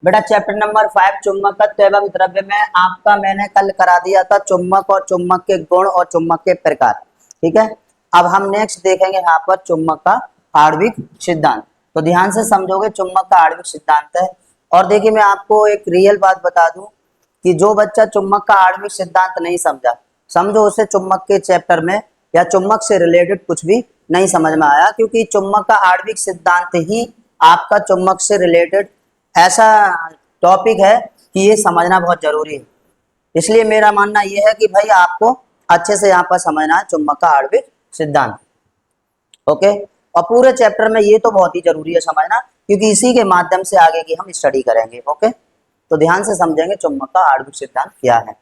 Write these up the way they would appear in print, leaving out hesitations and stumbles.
बेटा chapter number 5 चुंबकत्व एवं द्रव्य में आपका मैंने कल करा दिया था चुंबक और चुंबक के गुण और चुंबक के प्रकार। ठीक है, अब हम नेक्स्ट देखेंगे यहाँ पर चुंबक का आणविक सिद्धांत। तो ध्यान से समझोगे चुंबक का आणविक सिद्धांत है। और देखिए मैं आपको एक रियल बात बता दूं कि जो बच्चा चुंबक का आणविक सिद्धांत नहीं समझा, समझो उसे चुंबक के चैप्टर में या चुंबक से रिलेटेड कुछ भी नहीं समझ में आया, क्योंकि चुंबक का आणविक सिद्धांत ही आपका चुंबक से रिलेटेड ऐसा टॉपिक है कि ये समझना बहुत जरूरी है। इसलिए मेरा मानना ये है कि भाई आपको अच्छे से यहाँ पर समझना है चुंबक का आणविक सिद्धांत। ओके, और पूरे चैप्टर में ये तो बहुत ही जरूरी है समझना, क्योंकि इसी के माध्यम से आगे की हम स्टडी करेंगे। ओके, तो ध्यान से समझेंगे चुंबक का आणविक सिद्धांत क्या है।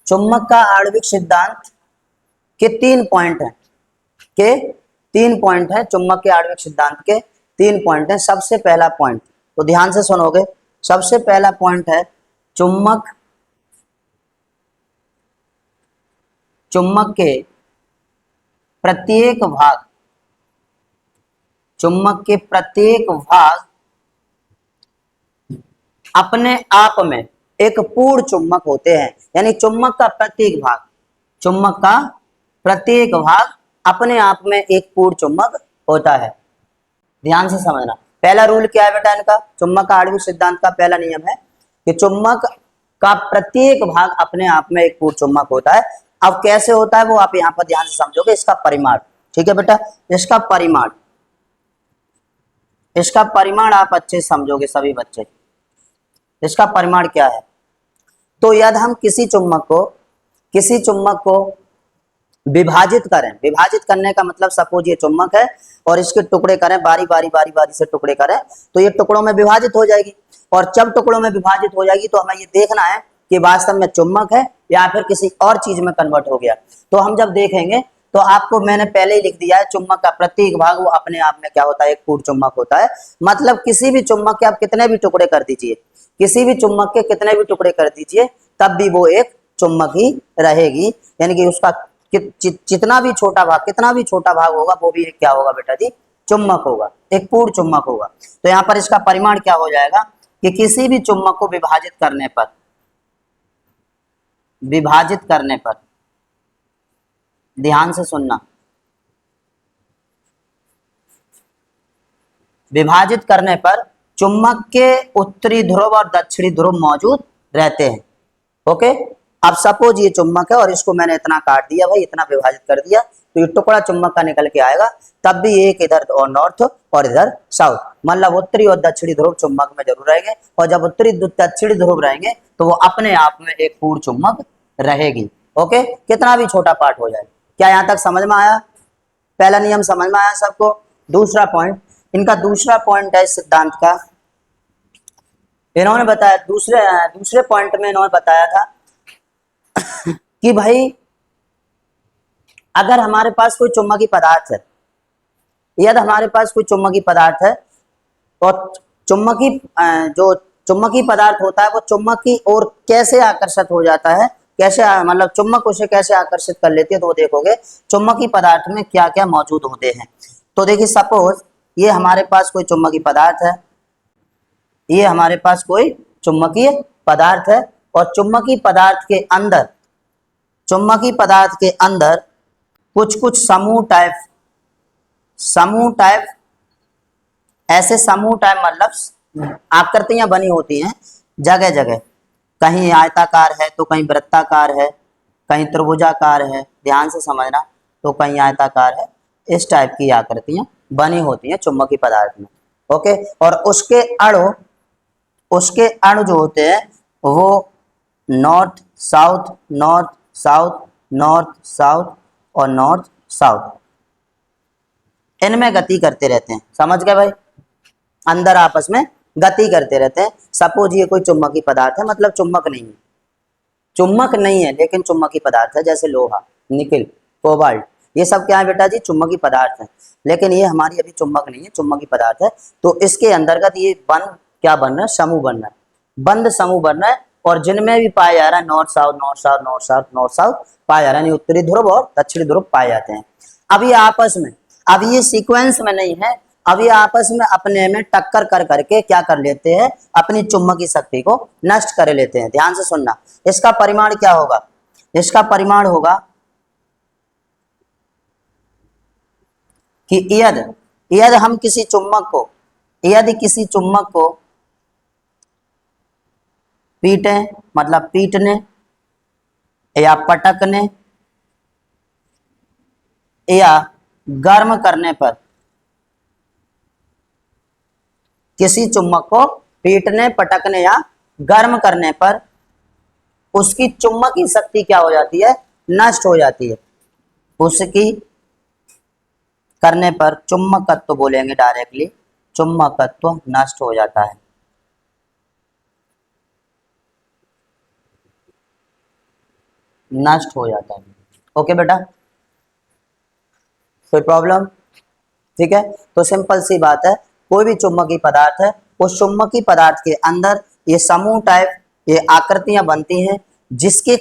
चुंबक का आणविक सिद्धांत के 3 पॉइंट हैं। चुंबक के आणविक सिद्धांत के 3 पॉइंट हैं। सबसे पहला पॉइंट, तो ध्यान से सुनोगे, सबसे पहला पॉइंट है चुंबक के प्रत्येक भाग अपने आप में एक पूर्ण चुंबक होते हैं। यानी चुंबक का प्रत्येक भाग अपने आप में एक पूर्ण चुंबक होता है। ध्यान से समझना, पहला रूल क्या है बेटा इनका, चुंबक का आणविक सिद्धांत का पहला नियम है कि चुंबक का प्रत्येक भाग अपने आप में एक पूर्ण चुंबक होता है। अब कैसे होता है वो आप यहाँ पर ध्यान से समझोगे। इसका परिमाण, ठीक है बेटा, इसका परिमाण आप अच्छे से समझोगे सभी बच्चे। इसका परिमाण क्या है, तो यदि हम किसी चुंबक को विभाजित करने का मतलब सपोज ये चुंबक है और इसके टुकड़े करें, बारी बारी से टुकड़े करें, तो ये टुकड़ों में विभाजित हो जाएगी। और जब टुकड़ों में विभाजित हो जाएगी तो हमें ये देखना है कि वास्तव में चुंबक है या फिर किसी और चीज में कन्वर्ट हो गया। तो हम जब देखेंगे तो आपको मैंने पहले ही लिख दिया है, चुंबक का प्रत्येक भाग वो अपने आप में क्या होता है, एक पूर्ण चुंबक होता है। मतलब किसी भी चुंबक के आप कितने भी टुकड़े कर दीजिए, तब भी वो एक चुंबक ही रहेगी। यानी कि उसका कितना भी छोटा भाग होगा वो भी एक क्या होगा बेटा जी, चुंबक होगा, एक पूर्ण चुंबक होगा। तो यहाँ पर इसका परिमाण क्या हो जाएगा कि किसी भी चुंबक को विभाजित करने पर ध्यान से सुनना, विभाजित करने पर चुंबक के उत्तरी ध्रुव और दक्षिणी ध्रुव मौजूद रहते हैं। ओके, अब सपोज ये चुंबक है और इसको मैंने इतना काट दिया भाई, इतना विभाजित कर दिया, तो ये टुकड़ा चुंबक का निकल के आएगा। तब भी एक इधर और नॉर्थ और इधर साउथ, मतलब उत्तरी और दक्षिणी ध्रुव चुंबक में जरूर रहेंगे। और जब उत्तरी दक्षिणी ध्रुव रहेंगे तो वो अपने आप में एक पूर्ण चुंबक रहेगी। ओके, कितना भी छोटा पार्ट हो जाए। क्या यहाँ तक समझ में आया? पहला नियम समझ में आया सबको? दूसरा पॉइंट, इनका दूसरा पॉइंट है सिद्धांत का, इन्होंने बताया दूसरे पॉइंट में इन्होंने बताया था कि भाई अगर हमारे पास कोई चुंबकीय पदार्थ है, यदि हमारे पास कोई चुंबकीय पदार्थ है और जो चुंबकीय पदार्थ होता है वो चुंबक की ओर कैसे आकर्षित हो जाता है, मतलब चुंबक उसे कैसे आकर्षित कर लेती है, तो देखोगे चुंबकीय पदार्थ में क्या क्या मौजूद होते हैं। तो देखिए सपोज ये हमारे पास कोई चुंबकीय पदार्थ है, और चुंबकीय पदार्थ के अंदर कुछ समूह टाइप ऐसे समूह टाइप मतलब आकृतियां बनी होती हैं जगह जगह, कहीं आयताकार है तो कहीं वृत्ताकार है, कहीं त्रिभुजाकार है, ध्यान से समझना, तो कहीं आयताकार है। इस टाइप की आकृतियां बनी होती हैं चुंबकीय पदार्थ में। ओके, और उसके अणु जो होते हैं वो नॉर्थ साउथ और नॉर्थ साउथ इनमें गति करते रहते हैं। समझ गए भाई? अंदर आपस में गति करते रहते हैं। सपोज ये कोई चुंबकीय पदार्थ है, मतलब चुंबक नहीं है लेकिन चुंबकीय पदार्थ है, जैसे लोहा, निकिल, कोबाल्ट, ये सब क्या है बेटा जी, चुंबकीय पदार्थ है। लेकिन ये हमारी अभी चुंबक नहीं है, चुंबकीय पदार्थ है। तो इसके अंतर्गत ये बंद समूह बन रहा है, और जिनमें भी पाया जा रहा है नॉर्थ साउथ पाया जा रहा है, उत्तरी ध्रुव और दक्षिणी ध्रुव पाए जाते हैं। अब ये आपस में, अब ये सीक्वेंस में नहीं है, अब ये आपस में अपने में टक्कर कर करके क्या कर लेते हैं, अपनी चुंबकीय शक्ति को नष्ट कर लेते हैं। ध्यान से सुनना, इसका परिमाण क्या होगा, इसका परिमाण होगा कि यदि हम किसी चुंबक को, यदि किसी चुंबक को पीटे, मतलब पीटने या पटकने या गर्म करने पर, किसी चुंबक को पीटने पटकने या गर्म करने पर उसकी चुंबकीय शक्ति क्या हो जाती है, नष्ट हो जाती है। उसकी करने पर चुंबकत्व बोलेंगे डायरेक्टली, चुंबकत्व नष्ट हो जाता है। नष्ट हो जाता है। ओके बेटा, कोई प्रॉब्लम? ठीक है, तो सिंपल सी बात है, कोई भी चुंबकीय पदार्थ है, उस चुंबकीय पदार्थ के अंदर ये समूह टाइप ये आकृतियां बनती हैं, जिसके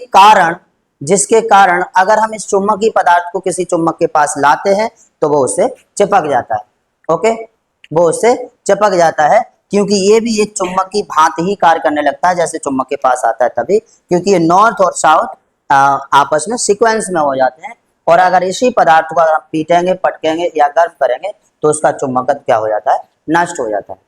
कारण अगर हम इस चुंबकीय पदार्थ को किसी चुंबक के पास लाते हैं तो वो उससे चिपक जाता है। ओके, वो उससे चिपक जाता है, क्योंकि ये भी एक चुंबक की भांति ही कार्य करने लगता है जैसे चुंबक के पास आता है तभी, क्योंकि ये नॉर्थ और साउथ आपस में सीक्वेंस में हो जाते हैं। और अगर इसी पदार्थ को अगर हम पीटेंगे पटकेंगे या गर्म करेंगे तो उसका चुंबकत्व क्या हो जाता है, नष्ट हो जाता है।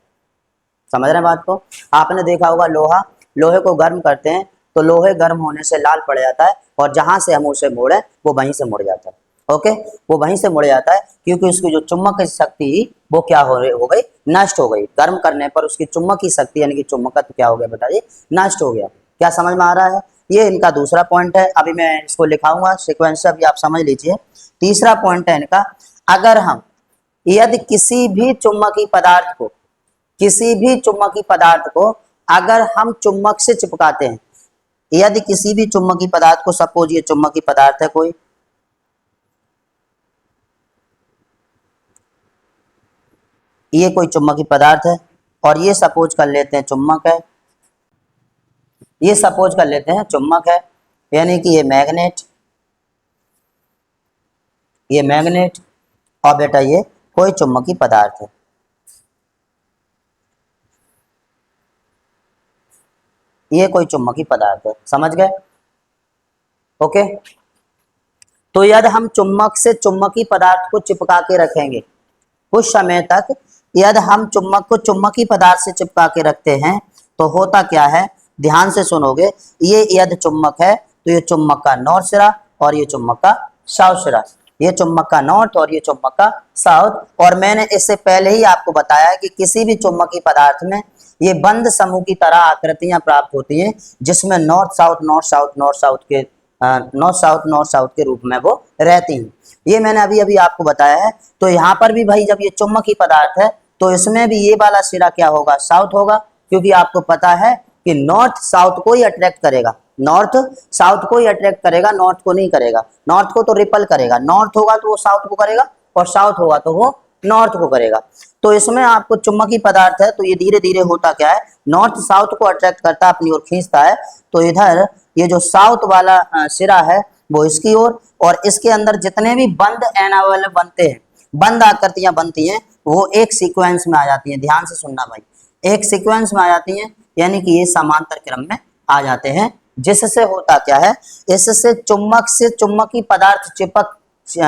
समझ रहे हैं बात को? आपने देखा होगा लोहा, लोहे को गर्म करते हैं तो लोहे गर्म होने से लाल पड़ जाता है, और जहां से हम उसे मोड़े वो वहीं से मुड़ जाता है। ओके, वो वहीं से मुड़ जाता है क्योंकि उसकी जो चुंबक शक्ति वो क्या हो गई, नष्ट हो गई। गर्म करने पर उसकी चुंबकीय शक्ति यानी कि चुंबकत्व क्या हो गया बताइए, नष्ट हो गया। क्या समझ में आ रहा है? ये इनका दूसरा पॉइंट है, अभी मैं इसको लिखाऊंगा सीक्वेंस से, अभी आप समझ लीजिए। तीसरा पॉइंट है इनका, अगर हम यदि किसी भी चुंबकीय पदार्थ को अगर हम चुंबक से चिपकाते हैं, यदि किसी भी चुंबकीय पदार्थ को, सपोज ये चुंबकीय पदार्थ है कोई, ये कोई चुंबकीय पदार्थ है और ये सपोज कर लेते हैं चुंबक है, ये सपोज कर लेते हैं चुंबक है, यानी कि ये मैग्नेट और बेटा ये कोई चुंबकीय पदार्थ है। ये कोई चुंबकीय पदार्थ है, समझ गए? ओके, तो यदि हम चुंबक से चुंबकीय पदार्थ को चिपका के रखेंगे कुछ समय तक, यदि हम चुंबक को चुंबकीय पदार्थ से चिपका के रखते हैं तो होता क्या है, ध्यान से सुनोगे। ये यदि चुंबक है तो ये चुंबक का नॉर्थ सिरा और ये चुंबक का साउथ सिरा, ये चुंबक का नॉर्थ और ये चुंबक का साउथ। और मैंने इससे पहले ही आपको बताया कि किसी भी चुंबकीय पदार्थ में ये बंद समूह की तरह आकृतियां प्राप्त होती हैं, जिसमें नॉर्थ साउथ के रूप में वो रहती हैं। ये मैंने अभी अभी आपको बताया है। तो यहाँ पर भी भाई जब ये चुंबकीय पदार्थ है तो इसमें भी ये वाला सिरा क्या होगा, साउथ होगा, क्योंकि आपको पता है कि नॉर्थ साउथ को ही अट्रैक्ट करेगा, नॉर्थ साउथ को ही अट्रैक्ट करेगा, नॉर्थ को नहीं करेगा। नॉर्थ को तो रिपल करेगा, नॉर्थ होगा तो वो साउथ को करेगा और साउथ होगा तो वो नॉर्थ को करेगा। तो इसमें आपको चुंबकीय पदार्थ है तो ये धीरे धीरे होता क्या है, नॉर्थ साउथ को अट्रैक्ट करता है, अपनी ओर खींचता है। तो इधर ये जो साउथ वाला सिरा है वो इसकी ओर, और इसके अंदर जितने भी बंद एनावल बनते हैं, बंद आकृतियां बनती हैं, वो एक सीक्वेंस में आ जाती हैं। ध्यान से सुनना भाई, एक सीक्वेंस में आ जाती हैं, यानी कि ये समांतर क्रम में आ जाते हैं। जिससे होता क्या है, इससे चुंबक से चुंबकीय पदार्थ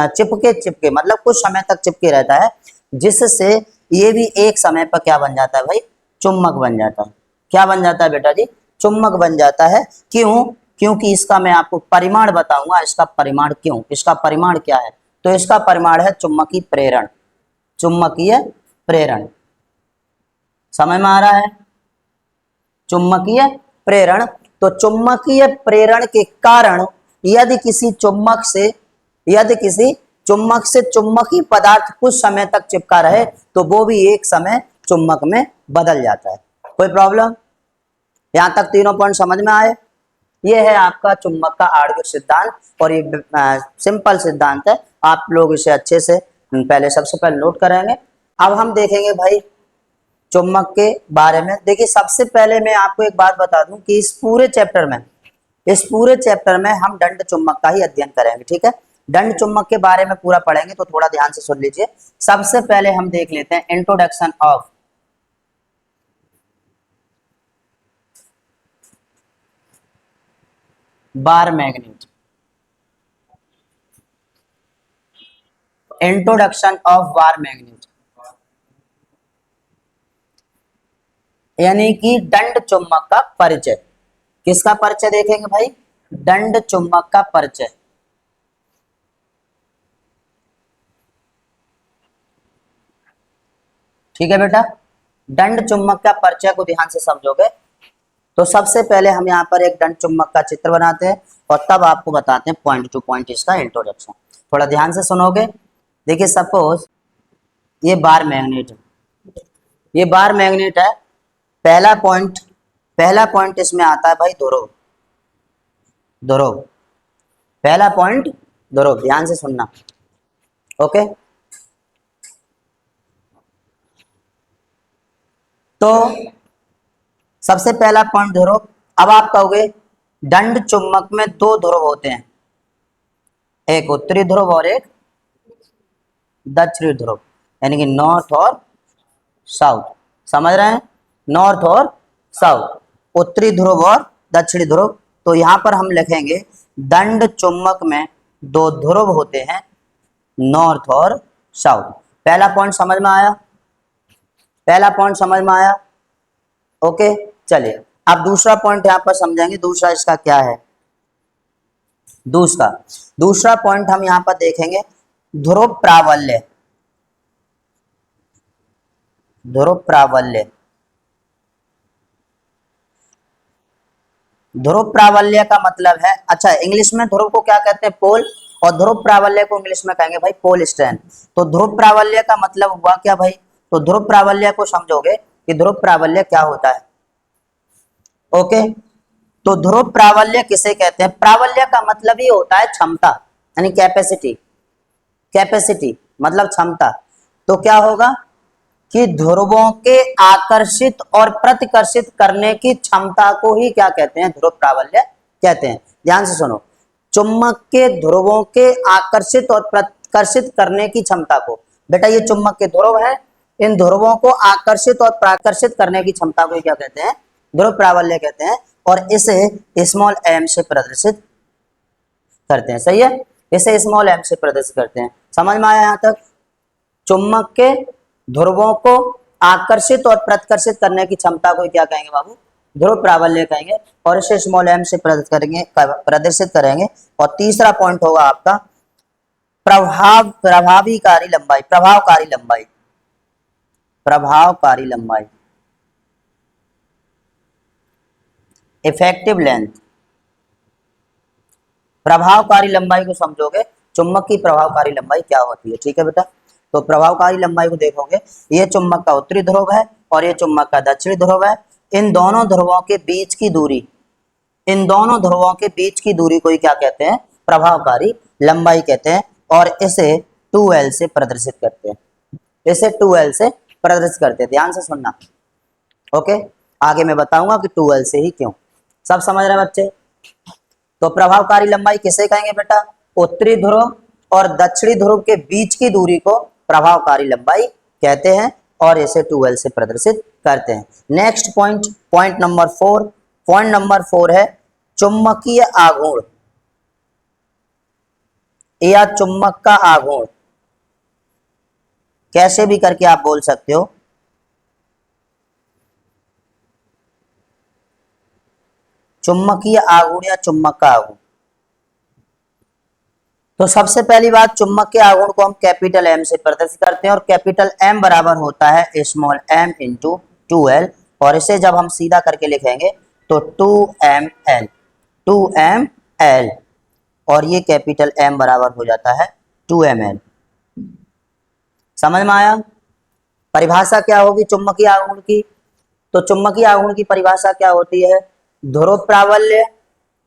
चिपके मतलब कुछ समय तक चिपके रहता है, जिससे ये भी एक समय पर क्या बन जाता है भाई, चुंबक बन जाता है। क्या बन जाता है बेटा जी, चुंबक बन जाता है। क्यों? क्योंकि इसका मैं आपको परिमाण बताऊंगा। इसका परिमाण क्यों, इसका परिमाण क्या है, तो इसका परिमाण है चुंबकीय प्रेरण। चुंबकीय प्रेरण समझ में आ रहा है? चुंबकीय प्रेरण। तो चुंबकीय प्रेरण के कारण यदि किसी चुंबक से चुंबकीय पदार्थ कुछ समय तक चिपका रहे तो वो भी एक समय चुंबक में बदल जाता है। कोई प्रॉब्लम? यहां तक तीनों पॉइंट समझ में आए? ये है आपका चुंबक का आणविक सिद्धांत, और ये सिंपल सिद्धांत है, आप लोग इसे अच्छे से सबसे पहले नोट करेंगे। अब हम देखेंगे भाई चुंबक के बारे में। देखिए सबसे पहले मैं आपको एक बात बता दूं कि इस पूरे चैप्टर में हम दंड चुंबक का ही अध्ययन करेंगे, ठीक है। दंड चुम्बक के बारे में पूरा पढ़ेंगे तो थोड़ा ध्यान से सुन लीजिए। सबसे पहले हम देख लेते हैं introduction of bar magnet. Introduction of bar magnet यानी कि दंड चुम्बक का परिचय। किसका परिचय देखेंगे भाई? दंड चुम्बक का परिचय। ठीक है बेटा, दंड चुम्बक का परिचय को ध्यान से समझोगे तो सबसे पहले हम यहाँ पर एक दंड चुम्बक का चित्र बनाते हैं और तब आपको बताते हैं पॉइंट टू पॉइंट इसका इंट्रोडक्शन। थोड़ा ध्यान से सुनोगे। देखिए सपोज ये बार मैग्नेट है, ये बार मैग्नेट है। पहला पॉइंट इसमें आता है भाई ध्रुव। ध्रुव पहला पॉइंट ध्रुव, ध्यान से सुनना। ओके, तो सबसे पहला पॉइंट ध्रुव। अब आप कहोगे दंड चुम्बक में दो ध्रुव होते हैं, एक उत्तरी ध्रुव और एक दक्षिणी ध्रुव, यानी कि नॉर्थ और साउथ। समझ रहे हैं? नॉर्थ और साउथ, उत्तरी ध्रुव और दक्षिणी ध्रुव। तो यहां पर हम लिखेंगे दंड चुम्बक में दो ध्रुव होते हैं, नॉर्थ और साउथ। पहला पॉइंट समझ में आया? पहला पॉइंट समझ में आया? ओके, चलिए अब दूसरा पॉइंट यहां पर समझेंगे। दूसरा इसका क्या है? दूसरा पॉइंट हम यहां पर देखेंगे ध्रुव प्राबल्य। ध्रुव प्राबल्य, ध्रुव प्राबल्य का मतलब है, अच्छा इंग्लिश में ध्रुव को क्या कहते हैं? पोल, और ध्रुव प्राबल्य को इंग्लिश में कहेंगे भाई पोल स्ट्रेंथ। तो ध्रुव प्राबल्य का मतलब हुआ क्या भाई? तो ध्रुव प्राबल्य को समझोगे कि ध्रुव प्राबल्य क्या होता है। ओके, तो ध्रुव प्राबल्य किसे कहते हैं? प्राबल्य का मतलब ही होता है क्षमता, यानी कैपेसिटी। कैपेसिटी मतलब क्षमता। तो क्या होगा कि ध्रुवों के आकर्षित और प्रतिकर्षित करने की क्षमता को ही क्या कहते हैं? ध्रुव प्राबल्य कहते हैं। ध्यान से सुनो, चुम्बक के ध्रुवों के आकर्षित और प्रतिकर्षित करने की क्षमता को, बेटा ये चुम्बक के ध्रुव है, इन ध्रुवों को आकर्षित और प्राकर्षित करने की क्षमता को क्या कहते हैं? ध्रुव प्राबल्य कहते हैं। और इसे स्मॉल एम से प्रदर्शित करते हैं। सही है, इसे स्मॉल एम से प्रदर्शित करते हैं। समझ में आया यहाँ तक? चुम्बक के ध्रुवों को आकर्षित और प्रतिकर्षित करने की क्षमता को क्या कहेंगे बाबू? ध्रुव प्राबल्य कहेंगे। और इसे स्मॉल एम से प्रदर्शित करेंगे। और तीसरा पॉइंट होगा आपका प्रभावकारी लंबाई। प्रभावकारी लंबाई, प्रभावकारी लंबाई, इफेक्टिव लेंथ। प्रभावकारी लंबाई को समझोगे, चुम्बक की प्रभावकारी लंबाई क्या होती है। ठीक है बेटा, तो प्रभावकारी लंबाई को देखोगे, ये चुम्बक का उत्तरी ध्रुव है और ये चुम्बक का दक्षिणी ध्रुव है। इन दोनों ध्रुवों के बीच की दूरी, इन दोनों ध्रुवों के बीच की दूरी को ही क्या कहते हैं? प्रभावकारी लंबाई कहते हैं। और इसे 2L से प्रदर्शित करते हैं। इसे 2L से प्रदर्शित करते हैं। ध्यान से सुनना। ओके, आगे मैं बताऊंगा कि 2L से ही क्यों। सब समझ रहे हैं बच्चे? तो प्रभावकारी लंबाई किसे कहेंगे बेटा? उत्तरी ध्रुव और दक्षिणी ध्रुव के बीच की दूरी को प्रभावकारी लंबाई कहते हैं और इसे 2L से प्रदर्शित करते हैं। Next point, point number 4। Point number 4 है चुम्बकीय आघूर्ण या चुम्बक का आघूर्ण। कैसे भी करके आप बोल सकते हो। चुम्बकीय आघूर्ण या चुम्बक का आघूर्ण। तो सबसे पहली बात, चुम्बक के आघूर्ण को हम कैपिटल एम से प्रदर्शित करते हैं और कैपिटल एम बराबर होता है स्मॉल एम इंटू 2L। और इसे जब हम सीधा करके लिखेंगे तो 2ml, 2ml, और ये कैपिटल एम बराबर हो जाता है 2ml। समझ में आया? परिभाषा क्या होगी चुम्बकीय आघूर्ण की? तो चुम्बकीय आघूर्ण की परिभाषा क्या होती है? ध्रुव प्राबल्य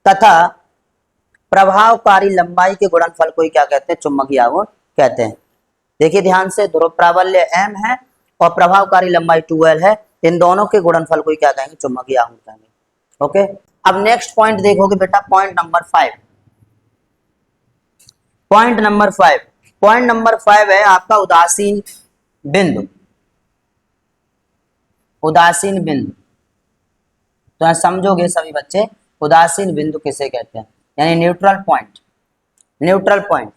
तथा प्रभावकारी लंबाई के गुणनफल को ही क्या कहते हैं? चुम्बकीय आघूर्ण कहते हैं। देखिए ध्यान से, ध्रुव प्राबल्य m है और प्रभावकारी लंबाई 2L है। इन दोनों के गुणनफल को ही क्या कहेंगे? चुम्बकीय आघूर्ण कहेंगे। ओके, अब नेक्स्ट पॉइंट देखोगे बेटा, point number 5। Point number 5, point number 5 है आपका उदासीन बिंदु। उदासीन बिंदु तो समझोगे सभी बच्चे, उदासीन बिंदु किसे कहते हैं, यानी न्यूट्रल पॉइंट। न्यूट्रल पॉइंट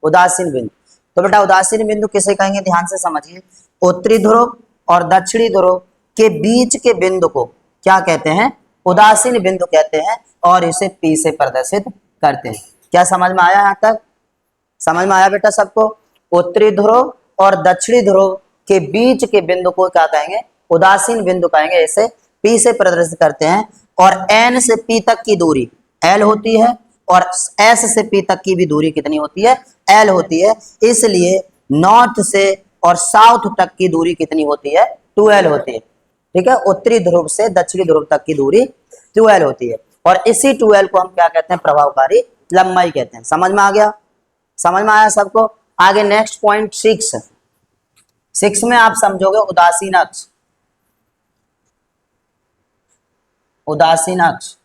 उदासीन बिंदु। तो बेटा उदासीन बिंदु किसे कहेंगे, ध्यान से समझिए। उत्तरी ध्रुव और दक्षिणी ध्रुव के बीच के बिंदु को क्या कहते हैं, उदासीन बिंदु कहते हैं, और इसे P से प्रदर्शित करते हैं। क्या समझ में आया, यहाँ तक समझ में आया बेटा सबको? उत्तरी ध्रुव और दक्षिणी ध्रुव के बीच के बिंदु को क्या कहेंगे, उदासीन बिंदु कहेंगे, इसे P से प्रदर्शित करते हैं। और N से P तक की दूरी L होती है, और S से P तक की भी दूरी कितनी होती है, L होती है। इसलिए नॉर्थ से और साउथ तक की दूरी कितनी होती है, 2L होती है। ठीक है, उत्तरी ध्रुव से दक्षिणी ध्रुव तक की दूरी 2L होती है, और इसी 2L को हम क्या कहते हैं, प्रभावकारी लंबाई कहते हैं। समझ में आ गया, समझ में आया सबको? आगे नेक्स्ट पॉइंट 6 में आप समझोगे उदासीन अक्ष। उदासीन अक्ष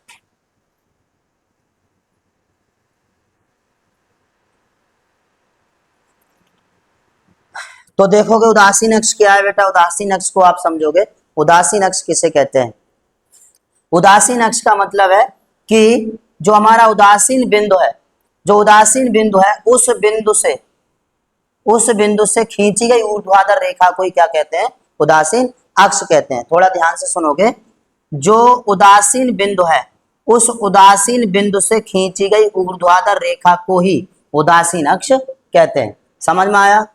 तो देखोगे उदासीन अक्ष क्या है बेटा, उदासीन अक्ष को आप समझोगे। उदासीन अक्ष किसे कहते हैं? उदासीन अक्ष का मतलब है कि जो हमारा उदासीन बिंदु है, जो उदासीन बिंदु है उस बिंदु से खींची गई ऊर्ध्वाधर रेखा को ही क्या कहते हैं, उदासीन अक्ष कहते हैं। थोड़ा ध्यान से सुनोगे, जो उदासीन बिंदु है उस उदासीन बिंदु से खींची गई ऊर्ध्वाधर रेखा को ही उदासीन अक्ष कहते हैं। समझ में आया,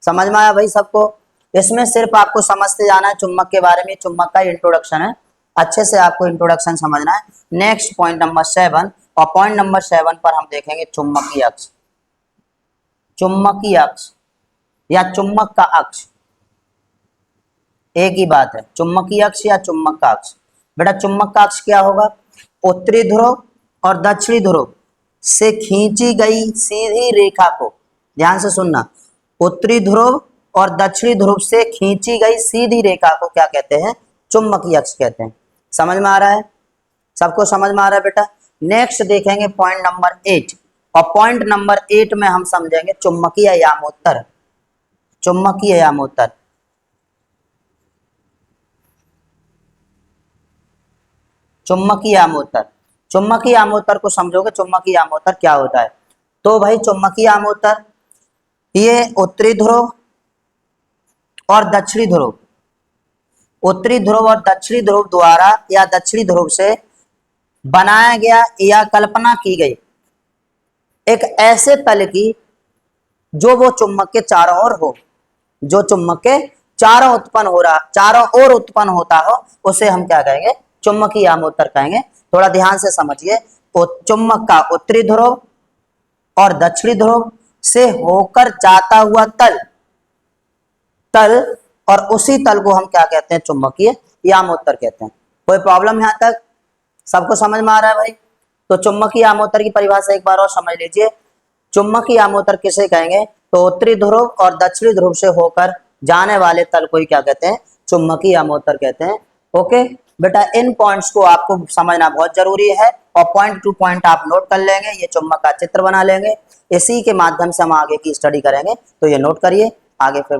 समझ में आया भाई सबको? इसमें सिर्फ आपको समझते जाना है चुंबक के बारे में, चुंबक का इंट्रोडक्शन है, अच्छे से आपको इंट्रोडक्शन समझना है। नेक्स्ट पॉइंट नंबर 7, और पॉइंट नंबर 7 पर हम देखेंगे चुंबकीय अक्ष। चुंबकीय अक्ष या चुंबक का अक्ष एक ही बात है, चुंबकीय अक्ष या चुंबक का अक्ष। बेटा चुंबक का अक्ष क्या होगा, उत्तरी ध्रुव और दक्षिणी ध्रुव से खींची गई सीधी रेखा को, ध्यान से सुनना, उत्तरी ध्रुव और दक्षिणी ध्रुव से खींची गई सीधी रेखा को क्या कहते हैं, चुंबकीय अक्ष कहते हैं। समझ में आ रहा है सबको, समझ में आ रहा है बेटा? नेक्स्ट देखेंगे पॉइंट नंबर 8, और पॉइंट नंबर 8 में हम समझेंगे चुंबकीय यामोत्तर। चुंबकीय यामोत्तर चुंबकीय यामोत्तर चुंबकीय यामोत्तर को समझोगे, चुंबकीय यामोत्तर क्या होता है। तो भाई चुंबकीय यामोत्तर ये उत्तरी ध्रुव और दक्षिणी ध्रुव, उत्तरी ध्रुव और दक्षिणी ध्रुव द्वारा या दक्षिणी ध्रुव से बनाया गया या कल्पना की गई एक ऐसे तल की जो वो चुंबक के चारों ओर हो, जो चुंबक के चारों ओर उत्पन्न होता हो, उसे हम क्या कहेंगे, चुंबकीय यामोत्तर कहेंगे। थोड़ा ध्यान से समझिए, तो चुंबक का उत्तरी ध्रुव और दक्षिणी ध्रुव से होकर जाता हुआ तल और उसी तल को हम क्या कहते हैं, चुंबकीय यामोत्तर कहते हैं। कोई प्रॉब्लम यहाँ तक सबको समझ में आ रहा है भाई? तो चुंबकीय यामोत्तर की परिभाषा एक बार और समझ लीजिए। चुंबकीय यामोत्तर किसे कहेंगे, तो उत्तरी ध्रुव और दक्षिणी ध्रुव से होकर जाने वाले तल को ही क्या कहते हैं, चुंबकीय यामोत्तर कहते हैं। ओके बेटा, इन पॉइंट्स को आपको समझना बहुत जरूरी है, और पॉइंट टू पॉइंट आप नोट कर लेंगे, ये चुंबक का चित्र बना लेंगे। इसी के माध्यम से हम आगे की स्टडी करेंगे, तो ये नोट करिए आगे फिर